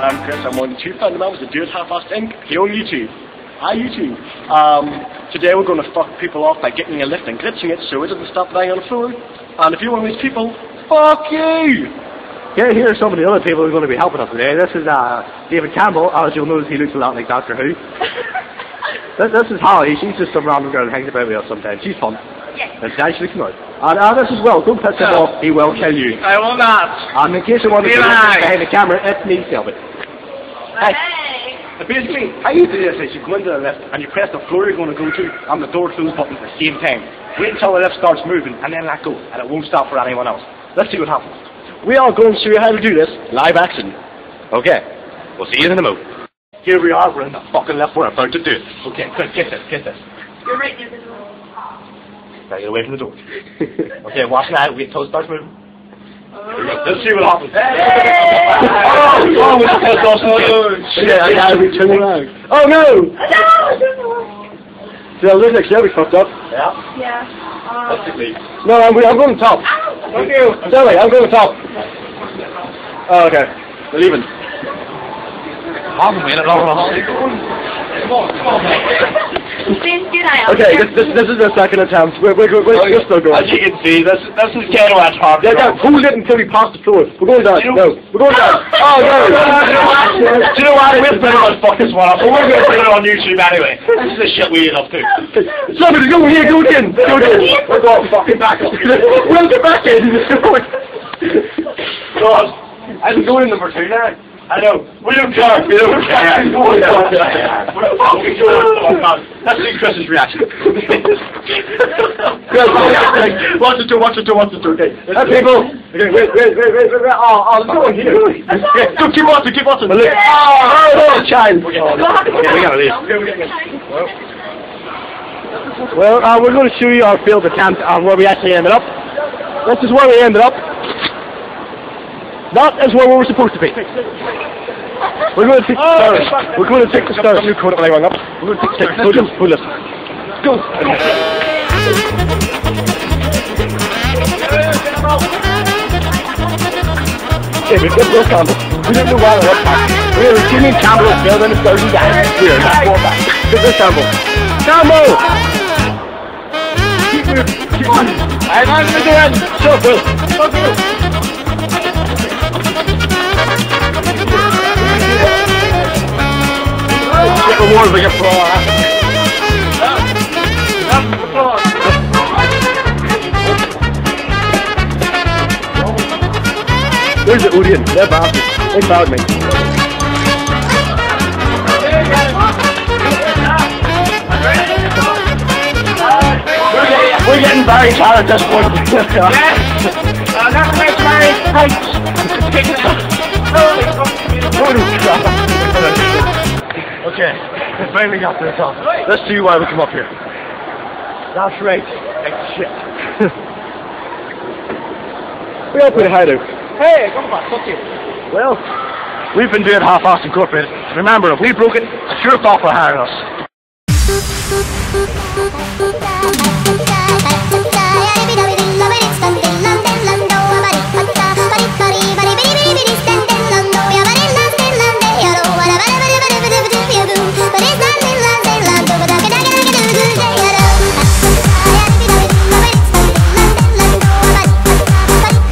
I'm Chris. I'm one of the two founding members of DoItHalfAssedInc here on YouTube. Hi YouTube. Today we're going to fuck people off by getting a lift and glitching it so it doesn't stop lying on the floor. And if you're one of these people, fuck you! Here are some of the other people who are going to be helping us today. This is David Campbell. As you'll notice, he looks a lot like Doctor Who. This is Holly. She's just some random girl who hangs about with us sometimes. She's fun. Yes. And she actually looks nice. And this is Will. Don't piss him off. He will kill you. I will not. And in case you want to see behind the camera, it's me, Sylvie. Hey. Basically, how you do this is you go into the lift and you press the floor you're going to go to and the door close button at the same time. Wait until the lift starts moving and then let go, and it won't stop for anyone else. Let's see what happens. We are going to show you how to do this live action. Okay, we'll see you in a moment. Here we are, we're in the fucking lift, we're about to do it. Okay, good, get this. You're right near the door. Now get away from the door. Okay, watch now, wait until it starts moving. Let's see what happens. We turn around. Oh no! See, I look like Shelby fucked up. Yeah. No, I'm going to top. Thank you. Shelby, I'm going to top. Oh, okay. We're leaving. Half a minute long haul. Come on. Okay, this is the second attempt. We're still going. As you can see, this is kind of what's hard. Yeah, hold it until we pass the floor. We're going down. No, we're going down. Oh no! Do you know what? We're better on fuck this one up. We're going to put it on YouTube anyway. This is the shit we end up to. Somebody go here, go in. We're going fucking back up. We'll get back in. God, I'm going number 2 now. I know. We don't care. Let's see Chris's reaction. Watch it do. Okay. People. Okay, wait. Oh, let's go in here. Go, keep watching. Oh, child. Okay, we gotta leave. Well, we're going to show you our field attempt and where we actually ended up. This is where we ended up. That is where we were supposed to be. We're going to take the stairs. We're going to take the stairs. You caught it when I rang up. We're going to take the stairs. Pull this. Go. Okay, we've got Will Campbell. We don't know why we're back. We're assuming Campbell is building the stairs and down. We're not going back. Get this Campbell. Campbell! Keep on. I'm on the end. Show Will. Fuck you. Get the water, bring it for There's the Odeon, they're bastards. They found me. We're getting very tired at this point. That's very tight. Okay, we finally got to the top. Let's see why we come up here. That's right, like shit. We all put a hideout. Hey, come on, fuck you. Well, we've been doing Half-Assed Incorporated. Remember, if we broke it, a sure thought for hiring us.